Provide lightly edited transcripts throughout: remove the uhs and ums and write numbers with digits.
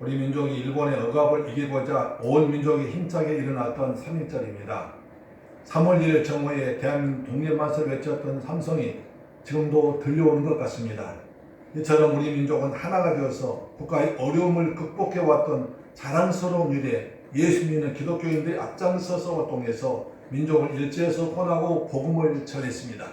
우리 민족이 일본의 억압을 이기고자 온 민족이 힘차게 일어났던 3.1절입니다. 3월 1일 정오에 대한민국 독립만세 외쳤던 삼성이 지금도 들려오는 것 같습니다. 이처럼 우리 민족은 하나가 되어서 국가의 어려움을 극복해왔던 자랑스러운 일에 예수 믿는 기독교인들이 앞장서서 활동해서 민족을 일제에서 혼하고 복음을 전했습니다.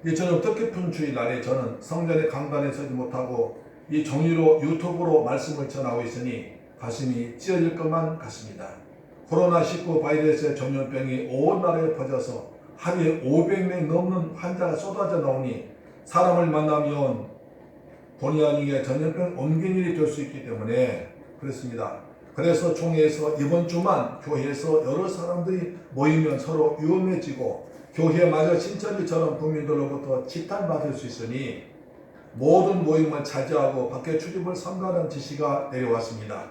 이처럼 뜻깊은 주일날에 저는 성전의 강단에 서지 못하고 이 종이로 유튜브로 말씀을 전하고 있으니 가슴이 찢어질 것만 같습니다. 코로나19 바이러스의 전염병이 온 나라에 퍼져서 하루에 500명 넘는 환자가 쏟아져 나오니 사람을 만나면 본의 아니게 전염병 옮긴 일이 될 수 있기 때문에 그렇습니다. 그래서 총회에서 이번 주만 교회에서 여러 사람들이 모이면 서로 위험해지고 교회마저 신천지처럼 국민들로부터 지탄받을 수 있으니 모든 모임을 자제하고 밖에 출입을 삼가하는 지시가 내려왔습니다.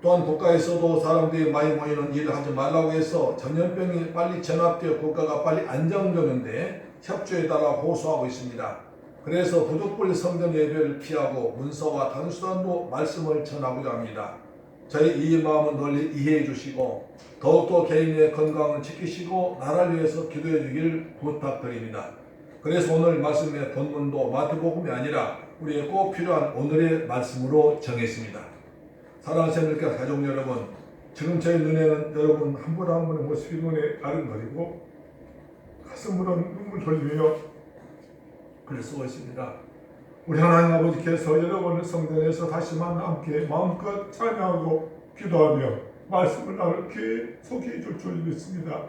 또한 국가에서도 사람들이 많이 모이는 일을 하지 말라고 해서 전염병이 빨리 전압되어 국가가 빨리 안정되는데 협조에 따라 호소하고 있습니다. 그래서 부득불 성전 예배를 피하고 문서와 단수단으로 말씀을 전하고자 합니다. 저희 이 마음은 널리 이해해 주시고 더욱더 개인의 건강을 지키시고 나라를 위해서 기도해 주길 부탁드립니다. 그래서 오늘 말씀의 본문도 마태복음이 아니라 우리에게 꼭 필요한 오늘의 말씀으로 정했습니다. 사랑하는 새누리교 가족 여러분, 지금 저희 눈에는 여러분 한 분 한 분의 모습이 눈에 아른거리고 가슴으로 눈물 흘리며 글 쓰고 있습니다. 우리 하나님 아버지께서 여러분을 성전에서 다시 만나 함께 마음껏 찬양하고 기도하며 말씀을 나눌 기회 소개해 줄 줄 믿습니다.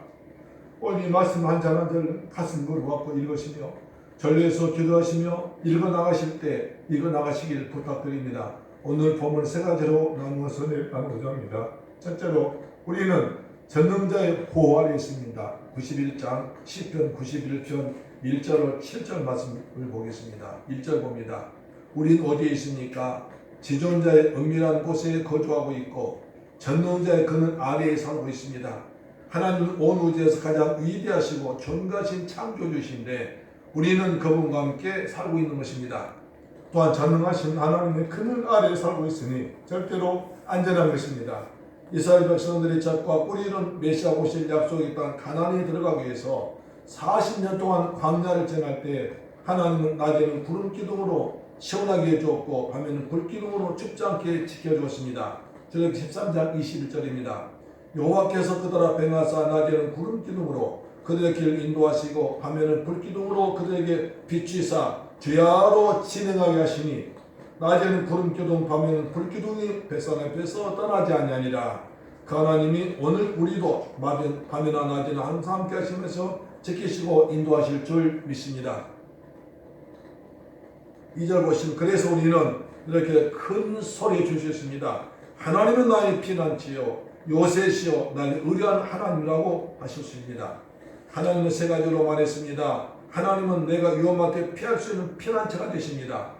오늘 이 말씀 한 절 한 절 가슴으로 갖고 읽으시며 전례에서 기도하시며 읽어나가실 때 읽어나가시길 부탁드립니다. 오늘 본문 세 가지로 나누어서 나누고자 합니다. 첫째로 우리는 전능자의 보호 아래 있습니다. 91장 시편 91편 1절로 7절 말씀을 보겠습니다. 1절 봅니다. 우린 어디에 있습니까? 지존자의 은밀한 곳에 거주하고 있고 전능자의 그늘 아래에 살고 있습니다. 하나님은 온 우주에서 가장 위대하시고 존귀하신 창조주신데 우리는 그분과 함께 살고 있는 것입니다. 또한 전능하신 하나님의 그늘 아래에 살고 있으니 절대로 안전한 것입니다. 이스라엘 백성들이 젖과 꿀이는 메시아 오실 약속의 땅 가나안에 들어가기 위해서 40년 동안 광야를 지날 때 하나님은 낮에는 구름 기둥으로 시원하게 해주었고 밤에는 불 기둥으로 춥지 않게 지켜주었습니다. 저기 13장 21절입니다. 여호와께서 그들 앞에 나사 낮에는 구름 기둥으로 그들의 길을 인도하시고 밤에는 불 기둥으로 그들에게 비추사 주야로 진행하게 하시니 낮에는 구름 기둥 밤에는 불 기둥이 백성 앞에서 떠나지 아니하니라. 그 하나님이 오늘 우리도 밤이나 낮에나 항상 함께 하시면서 지키시고 인도하실 줄 믿습니다. 2절 보시면 그래서 우리는 이렇게 큰 소리 주셨습니다. 하나님은 나의 피난처요 요새시요 나의 의뢰한 하나님이라고 하셨습니다. 하나님은 세 가지로 말했습니다. 하나님은 내가 위험할 때 피할 수 있는 피난처가 되십니다.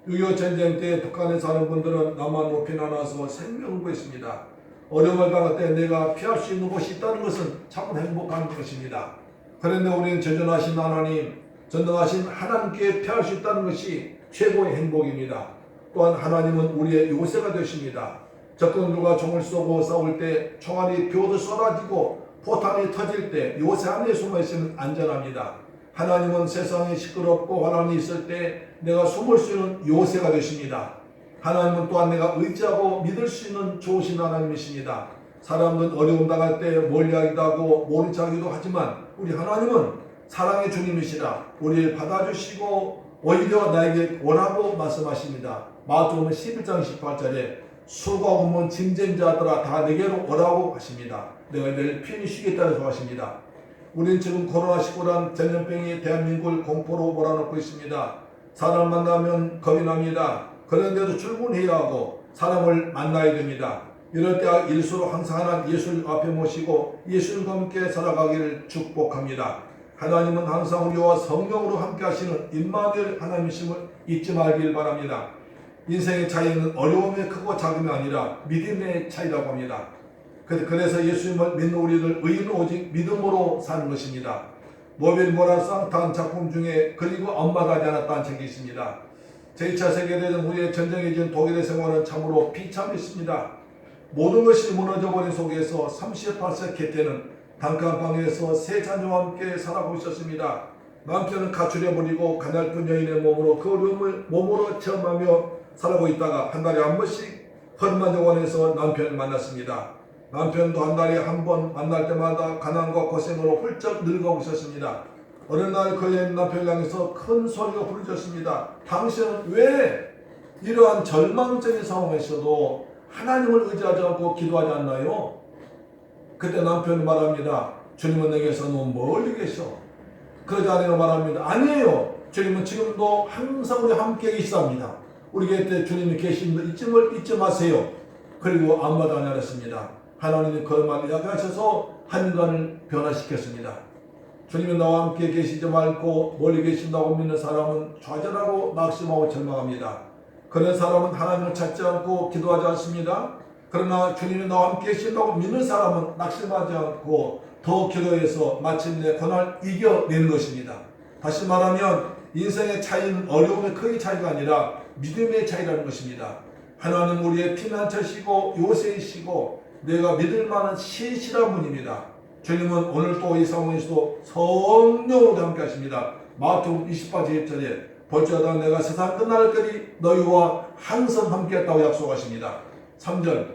6.25 전쟁 때 북한에 사는 분들은 남한 높이 나눠서 생명을 구했습니다. 어려움을 당할 때 내가 피할 수 있는 곳이 있다는 것은 참 행복한 것입니다. 그런데 우리는 전전하신 하나님, 전능하신 하나님께 피할 수 있다는 것이 최고의 행복입니다. 또한 하나님은 우리의 요새가 되십니다. 적군들과 총을 쏘고 싸울 때 총알이 벼도 쏟아지고 포탄이 터질 때 요새 안에 숨어 있으면 안전합니다. 하나님은 세상이 시끄럽고 환란이 있을 때 내가 숨을 수 있는 요새가 되십니다. 하나님은 또한 내가 의지하고 믿을 수 있는 좋으신 하나님이십니다. 사람들은 어려움 당할 때 멀리하기도 하고 모른 척하기도 하지만 우리 하나님은 사랑의 주님이시라 우리를 받아주시고 오히려 나에게 오라고 말씀하십니다. 마태복음 11장 18절에 수고하고 몸은 짐진 자들아 다 내게로 오라고 하십니다. 내가 내일 편히 쉬겠다고 하십니다. 우리는 지금 코로나19란 전염병이 대한민국을 공포로 몰아넣고 있습니다. 사람을 만나면 겁이 납니다. 그런데도 출근해야 하고 사람을 만나야 됩니다. 이럴 때 일수로 항상 하나님 예수님 앞에 모시고 예수님과 함께 살아가기를 축복합니다. 하나님은 항상 우리와 성령으로 함께 하시는 임마누엘 하나님이심을 잊지 말길 바랍니다. 인생의 차이는 어려움의 크고 작음이 아니라 믿음의 차이라고 합니다. 그래서 예수님을 믿는 우리들 의인은 오직 믿음으로 사는 것입니다. 모빌 모라 쌍탄 작품 중에 그리고 엄마가 하지 않았다는 책이 있습니다. 제2차 세계대전 후에 전쟁이 진 독일의 생활은 참으로 비참했습니다. 모든 것이 무너져버린 속에서 38세 개태는 단칸방에서 세 자녀와 함께 살아가고 있었습니다. 남편은 가출해버리고 가냘픈 여인의 몸으로 그 어려움을 몸으로 체험하며 살아가고 있다가 한 달에 한 번씩 허름한 정원에서 남편을 만났습니다. 남편도 한 달에 한 번 만날 때마다 가난과 고생으로 훌쩍 늙어가고 있었습니다. 어느 날 그의 남편을 향해서 큰 소리가 부르짖었습니다. 당신은 왜 이러한 절망적인 상황에서도 하나님을 의지하지 않고 기도하지 않나요? 그때 남편이 말합니다. 주님은 내게서 너무 멀리 계셔. 그러자 아내가 말합니다. 아니에요. 주님은 지금도 항상 우리 함께 계시답니다. 우리 곁에 주님이 계심을 잊지 마세요. 그리고 아무 말도 안 하셨습니다. 하나님이 그 말을 이야기하셔서 한 인간을 변화시켰습니다. 주님이 나와 함께 계시지 말고 멀리 계신다고 믿는 사람은 좌절하고 낙심하고 절망합니다. 그런 사람은 하나님을 찾지 않고 기도하지 않습니다. 그러나 주님이 나와 함께 계신다고 믿는 사람은 낙심하지 않고 더 기도해서 마침내 고난을 이겨내는 것입니다. 다시 말하면 인생의 차이는 어려움의 크기 차이가 아니라 믿음의 차이라는 것입니다. 하나님 우리의 피난처시고 요새이시고 내가 믿을 만한 신실한 분입니다. 주님은 오늘 또 이 상황에서도 성령으로 함께 하십니다. 마태복음 28장 1절에 볼지어다 내가 세상 끝날까지 너희와 항상 함께했다고 약속하십니다. 3절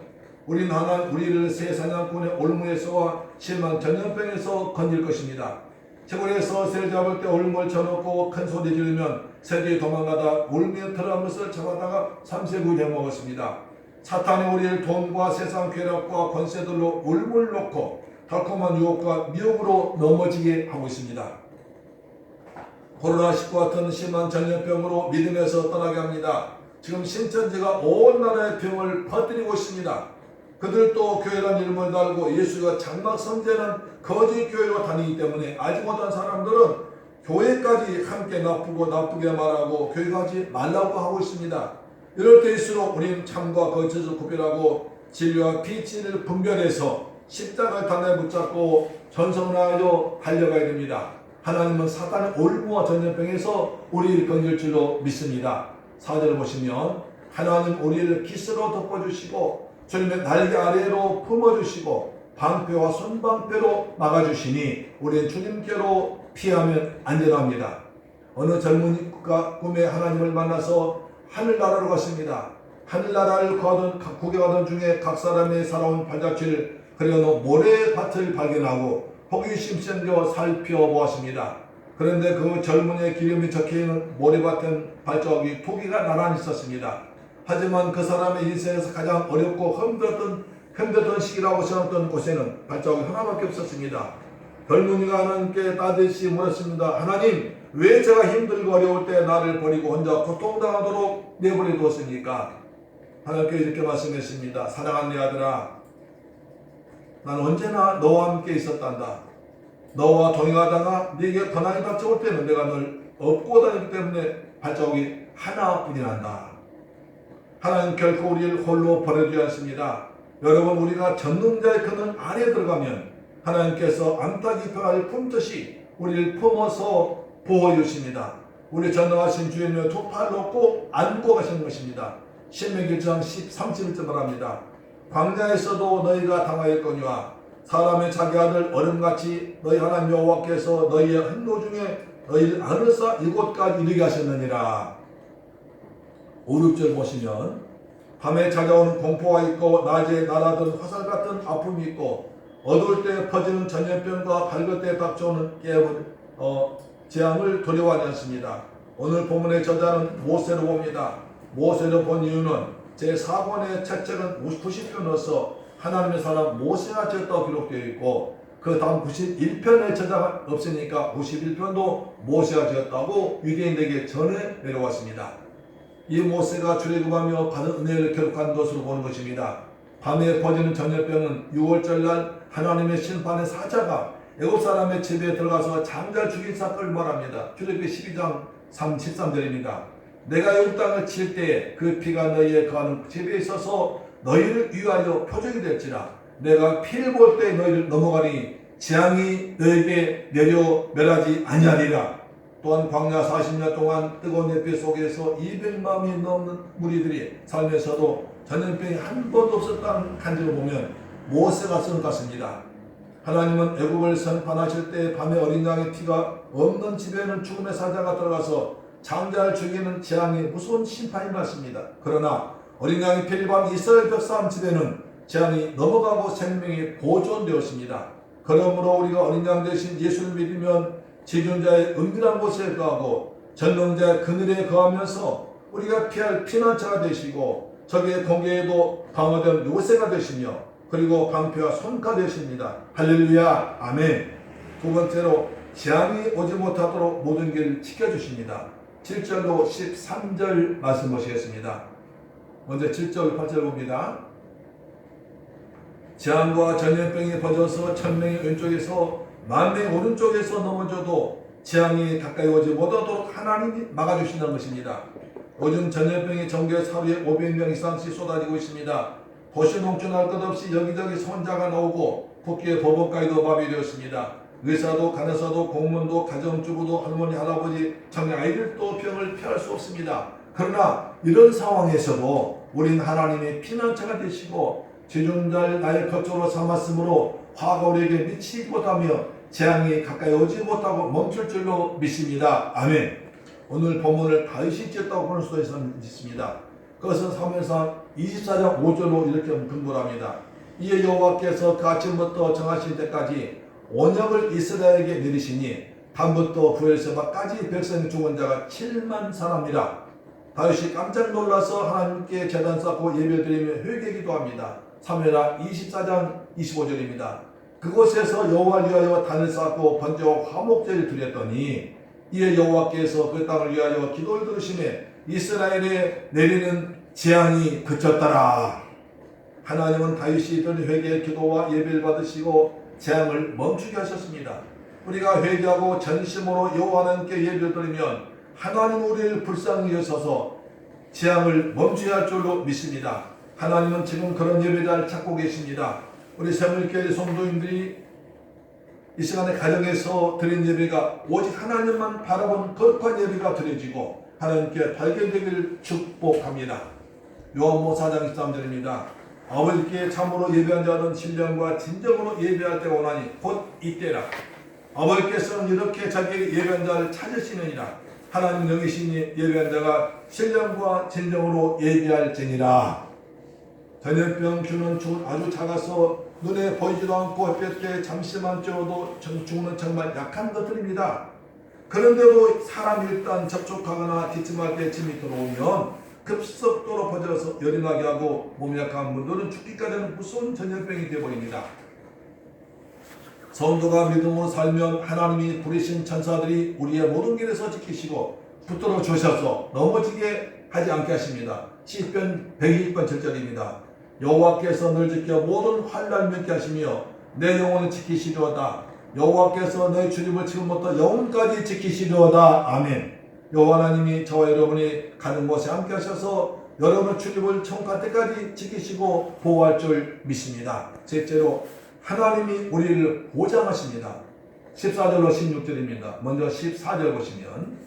우리를 새 사냥꾼의 올무에서와 심한 전염병에서 건질 것입니다. 시골에서 새를 잡을 때 올무를 쳐놓고 큰 소리 지르면 새들이 도망가다 올무에 들어간 것을 잡아다가 3세9일 해먹었습니다. 사탄이 우리를 돈과 세상 괴력과 권세들로 올무를 놓고 달콤한 유혹과 미혹으로 넘어지게 하고 있습니다. 코로나19 같은 심한 전염병으로 믿음에서 떠나게 합니다. 지금 신천지가 온 나라의 병을 퍼뜨리고 있습니다. 그들도 교회라는 이름을 달고 예수가 장막 선제는 거짓 교회로 다니기 때문에 알지 못한 사람들은 교회까지 함께 나쁘게 말하고 교회 가지 말라고 하고 있습니다. 이럴 때일수록 우리는 참과 거짓을 구별하고 진리와 비진리를 분별해서 십자가를 단에 붙잡고 전성하여 달려가야 됩니다. 하나님은 사탄의 올무와 전염병에서 우리를 건질 줄로 믿습니다. 4절 보시면 하나님 우리를 깃으로 덮어주시고 주님의 날개 아래로 품어주시고 방패와 손방패로 막아주시니 우리는 주님께로 피하면 안전합니다. 어느 젊은이가 꿈에 하나님을 만나서 하늘나라로 갔습니다. 하늘나라를 구경하던 중에 각 사람의 살아온 발자취를 그려놓은 모래밭을 발견하고 호기심 생겨 살펴보았습니다. 그런데 그 젊은이의 기름이 적혀있는 모래밭엔 발자국이 토기가 나란히 있었습니다. 하지만 그 사람의 인생에서 가장 어렵고 힘들었던 시기라고 생각했던 곳에는 발자국이 하나밖에 없었습니다. 젊은이가 하나님께 따뜻이 물었습니다. 하나님, 왜 제가 힘들고 어려울 때 나를 버리고 혼자 고통당하도록 내버려 두었습니까? 하나님께 이렇게 말씀했습니다. 사랑하는 내 아들아, 난 언제나 너와 함께 있었단다. 너와 동행하다가 네게 고난이 닥쳐올 때는 내가 널 업고 다니기 때문에 발자국이 하나뿐이 난다. 하나님 결코 우리를 홀로 버려두지 않습니다. 여러분, 우리가 전능자의 그늘 안에 들어가면 하나님께서 안타 깊은 품듯이 우리를 품어서 보호해 주십니다. 우리 전능하신 주님의 두 팔로 꼭 안고 가시는 것입니다. 신명기 1장 31절 말합니다. 광야에서도 너희가 당하였거니와 사람의 자기 아들 얼음같이 너희 하나님 여호와께서 너희의 행로 중에 너희를 안으사 이곳까지 이르게 하셨느니라. 5, 6절 보시면 밤에 찾아오는 공포가 있고 낮에 날아든 화살 같은 아픔이 있고 어두울 때 퍼지는 전염병과 밝을 때 닥쳐오는 재앙을 두려워하지 않습니다. 오늘 본문의 저자는 모세로 봅니다. 모세를 본 이유는 제4권의 책책은 90편 넣어서 하나님의 사람 모세가 지었다고 기록되어 있고 그 다음 91편의 저자가 없으니까 91편도 모세가 지었다고 유대인에게 전해 내려왔습니다. 이 모세가 출애굽하며 받은 은혜를 기록한 것으로 보는 것입니다. 밤에 퍼지는 전염병은 6월절날 하나님의 심판의 사자가 애굽 사람의 집에 들어가서 장자를 죽인 사건을 말합니다. 출애굽기 12장 13절입니다. 내가 애굽 땅을 칠 때에 그 피가 너희의 거하는 집에 있어서 너희를 위하여 표적이 될지라. 내가 피를 볼 때 너희를 넘어가니 재앙이 너희에게 내려 멸하지 아니하리라. 또한 광야 40년 동안 뜨거운 햇빛 속에서 200만이 넘는 무리들이 살면서도 전염병이 한 번도 없었다는 간증을 보면 모세가 쓴 것 같습니다. 하나님은 애굽을 심판하실 때 밤에 어린 양의 피가 없는 집에는 죽음의 사자가 들어가서 장자를 죽이는 재앙이 무서운 심판이 맞습니다. 그러나 어린 양의 피를 반 이스라엘 백성 집에는 재앙이 넘어가고 생명이 보존되었습니다. 그러므로 우리가 어린 양 대신 예수를 믿으면 지존자의 은밀한 곳에 거하고 전능자의 그늘에 거하면서 우리가 피할 피난처가 되시고 적의 공격에도 방어된 요새가 되시며 그리고 방패와 손가 되십니다. 할렐루야 아멘. 두 번째로 재앙이 오지 못하도록 모든 길을 지켜주십니다. 7절로 13절 말씀 보시겠습니다. 먼저 7절 8절 봅니다. 재앙과 전염병이 퍼져서 천명이 왼쪽에서 만명이 오른쪽에서 넘어져도 재앙이 가까이 오지 못하도록 하나님이 막아주신다는 것입니다. 요즘 전염병이 전국에 하루에 500명 이상씩 쏟아지고 있습니다. 도시 농촌 할 것 없이 여기저기 손자가 나오고 국기의 법원까지도 마비되었습니다. 의사도 간호사도 공무원도 가정주부도 할머니 할아버지 청년 아이들도 병을 피할 수 없습니다. 그러나 이런 상황에서도 우린 하나님의 피난처가 되시고 지존자를 나의 거처로 삼았으므로 화가 우리에게 미치지 못하며 재앙이 가까이 오지 못하고 멈출 줄로 믿습니다. 아멘. 오늘 본문을 다윗이 지었다고 볼 수도 있습니다. 그것은 사무엘상 24장 5절로 이렇게 근거합니다. 이에 여호와께서 그 아침부터 정하신 때까지 온역을 이스라엘에게 내리시니 밤부터 부엘세바까지 백성이 죽은 자가 7만 사람이라. 다윗이 깜짝 놀라서 하나님께 제단 쌓고 예배드리며 회개기도 합니다. 사무엘하 24장 25절입니다. 그곳에서 여호와를 위하여 단을 쌓고 번제와 화목제를 드렸더니 이에 여호와께서 그 땅을 위하여 기도를 들으시매 이스라엘에 내리는 재앙이 그쳤더라. 하나님은 다윗이 드린 회개의 기도와 예배를 받으시고 재앙을 멈추게 하셨습니다. 우리가 회개하고 전심으로 여호와 하나님께 예배를 드리면 하나님 우리를 불쌍히 여셔서 재앙을 멈추게 할 줄로 믿습니다. 하나님은 지금 그런 예배자를 찾고 계십니다. 우리 새물교회 성도님들이 이 시간에 가정에서 드린 예배가 오직 하나님만 바라본 거룩한 예배가 드려지고 하나님께 발견되기를 축복합니다. 요한복음 4장 13절입니다. 아버지께 참으로 예배한 자는 신령과 진정으로 예배할 때가 오나니 곧 이때라. 아버지께서는 이렇게 자기에게 예배한 자를 찾으시느니라. 하나님 영이시니 예배한 자가 신령과 진정으로 예배할지니라. 전염병 주는 죽은 아주 작아서 눈에 보이지도 않고 햇볕에 잠시만 쬐어도 죽는 정말 약한 것들입니다. 그런데도 사람이 일단 접촉하거나 기침할 때 침이 들어오면 급속도로 퍼져서 열이 나게 하고 몸이 약한 분들은 죽기까지 하는 무서운 전염병이 되어버립니다. 성도가 믿음으로 살면 하나님이 부리신 천사들이 우리의 모든 길에서 지키시고 붙들어 주셔서 넘어지게 하지 않게 하십니다. 시편 120편 7절입니다. 여호와께서 널 지켜 모든 환난免게 하시며 내 영혼을 지키시려다. 여호와께서 너의 출입을 지금부터 영혼까지 지키시려다. 아멘. 여호와 하나님이 저와 여러분이 가는 곳에 함께 하셔서 여러분의 출입을 천국할 때까지 지키시고 보호할 줄 믿습니다. 셋째로 하나님이 우리를 보장하십니다. 14절로 16절입니다. 먼저 14절 보시면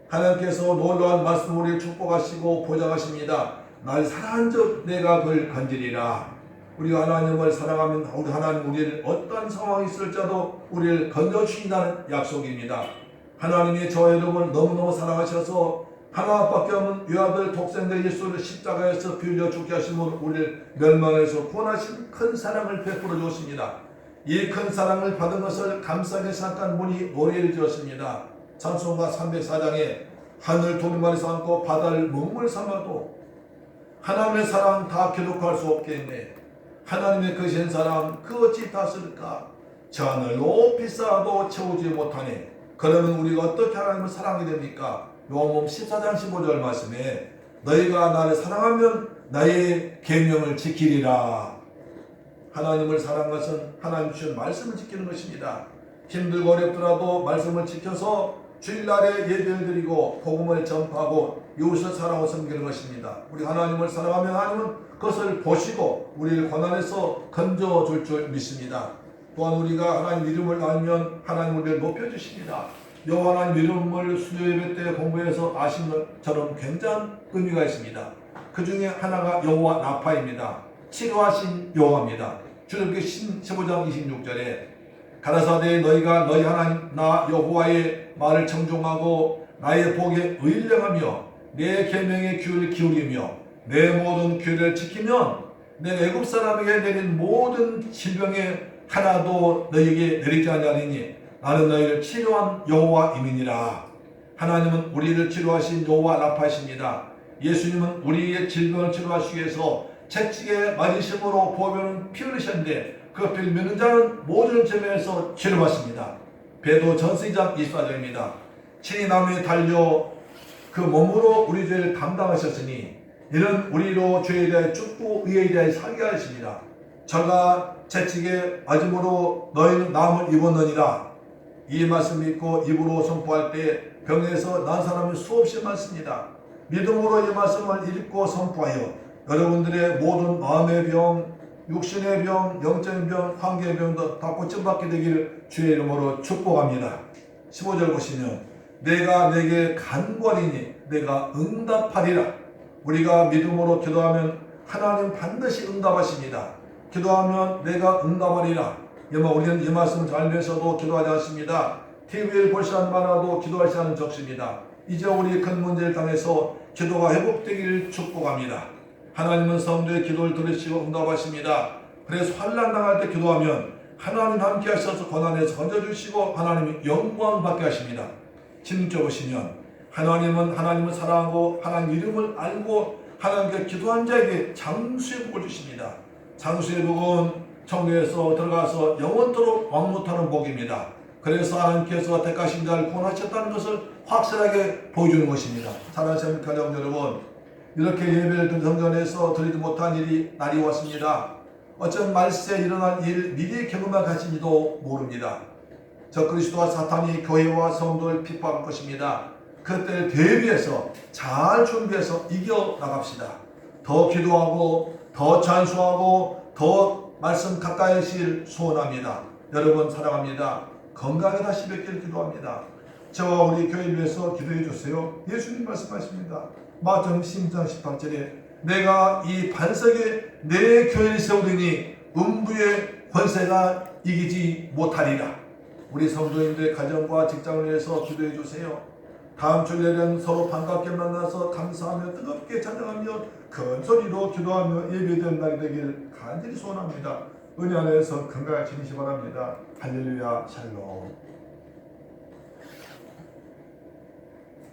하나님께서 놀라운 말씀 우리를 축복하시고 보장하십니다. 날 사랑한 적 내가 그를 건지리라. 우리가 하나님을 사랑하면 우리 하나님 우리를 어떤 상황이 있을지라도 우리를 건져주신다는 약속입니다. 하나님이 저와 여러분을 너무너무 사랑하셔서 하나밖에 없는 외아들 독생자 예수를 십자가에서 빌려 죽게 하심으로 우리를 멸망에서 구원하신 큰 사랑을 베풀어 주었습니다. 이 큰 사랑을 받은 것을 감사하게 생각한 분이 노래를 지었습니다. 찬송가 304장에 하늘 도리만을 삼고 바다를 먹물 삼아도 하나님의 사랑 다 기록할 수 없겠네. 하나님의 크신 사랑 그 어찌 다스릴까. 저 하늘 높이 쌓아도 채우지 못하네. 그러면 우리가 어떻게 하나님을 사랑하게 됩니까? 요한복음 14장 15절 말씀에 너희가 나를 사랑하면 나의 계명을 지키리라. 하나님을 사랑하는 것은 하나님 주신 말씀을 지키는 것입니다. 힘들고 어렵더라도 말씀을 지켜서 주일날에 예배를 드리고 복음을 전파하고 이웃을 사랑하고 섬기는 것입니다. 우리 하나님을 사랑하면 하나님은 그것을 보시고 우리를 고난에서 건져줄 줄 믿습니다. 또한 우리가 하나님 이름을 알면 하나님 우리를 높여주십니다. 여호와 하나님 이름을 수요 예배 때 공부해서 아시는 것처럼 굉장한 의미가 있습니다. 그 중에 하나가 여호와 라파입니다. 치료하신 여호와입니다. 출애굽기 15장 26절에 가라사대 너희가 너희 하나님 나 여호와의 말을 청종하고 나의 복에 의령하며 내 계명에 귀를 기울이며 내 모든 규례를 지키면 내 애굽 사람에게 내린 모든 질병에 하나도 너희에게 내리지 아니하리니 나는 너희를 치료한 여호와임이니라. 하나님은 우리를 치료하신 여호와 라파이십니다. 예수님은 우리의 질병을 치료하시기 위해서 채찍에 맞으심으로 보배는 피 흘리셨는데 그 피를 믿는 자는 모든 점에서 치료받습니다. 베드로 전서 2장 24절입니다. 친히 나무에 달려 그 몸으로 우리 죄를 담당하셨으니 이는 우리로 죄에 대하여 죽고 의에 대하여 살게 하십니다. 저가 채찍에 맞음으로 너희는 나음을 입었느니라. 이 말씀 믿고 입으로 선포할 때 병에서 난 사람이 수없이 많습니다. 믿음으로 이 말씀을 읽고 선포하여 여러분들의 모든 마음의 병, 육신의 병, 영적인 병, 관계의 병도 다 고침받게 되기를 주의 이름으로 축복합니다. 15절 보시면 내가 내게 간구하리니 내가 응답하리라. 우리가 믿음으로 기도하면 하나님 반드시 응답하십니다. 기도하면 내가 응답하리라. 우리는 이 말씀을 알면서도 기도하지 않습니다. TV를 볼 시간 많아도 기도할 시간은 적습니다. 이제 우리 큰 문제를 당해서 기도가 회복되기를 축복합니다. 하나님은 성도의 기도를 들으시고 응답하십니다. 그래서 환난 당할 때 기도하면 하나님 함께 하셔서 고난에서 건져주시고 하나님이 영광 받게 하십니다. 진짜 보시면 하나님은 사랑하고 하나님 이름을 알고 하나님께 기도한 자에게 장수의 복을 주십니다. 장수의 복은 천국에서 들어가서 영원토록 왕노하는 복입니다. 그래서 하나님께서 택하신 자를 구원하셨다는 것을 확실하게 보여주는 것입니다. 사랑하는 가정 여러분, 이렇게 예배를 드린 성전에서 드리지 못한 날이 왔습니다. 어쩐 말세에 일어날 일 미리 경험해 가신지도 모릅니다. 저 그리스도와 사탄이 교회와 성도를 핍박할 것입니다. 그때를 대비해서 잘 준비해서 이겨나갑시다. 더 기도하고 더 찬수하고 더 말씀 가까이 하실 소원합니다. 여러분 사랑합니다. 건강에 다시 뵙기를 기도합니다. 저와 우리 교회를 위해서 기도해 주세요. 예수님 말씀하십니다. 마태복음 10장 18절에 내가 이 반석에 내 교회를 세우리니 음부의 권세가 이기지 못하리라. 우리 성도님들 가정과 직장을 위해서 기도해 주세요. 다음 주일에는 서로 반갑게 만나서 감사하며 뜨겁게 찬양하며 큰 소리로 기도하며 예배된 날이 되길 간절히 소원합니다. 은혜 안에서 건강을 지니시 바랍니다. 할렐루야 샬롬.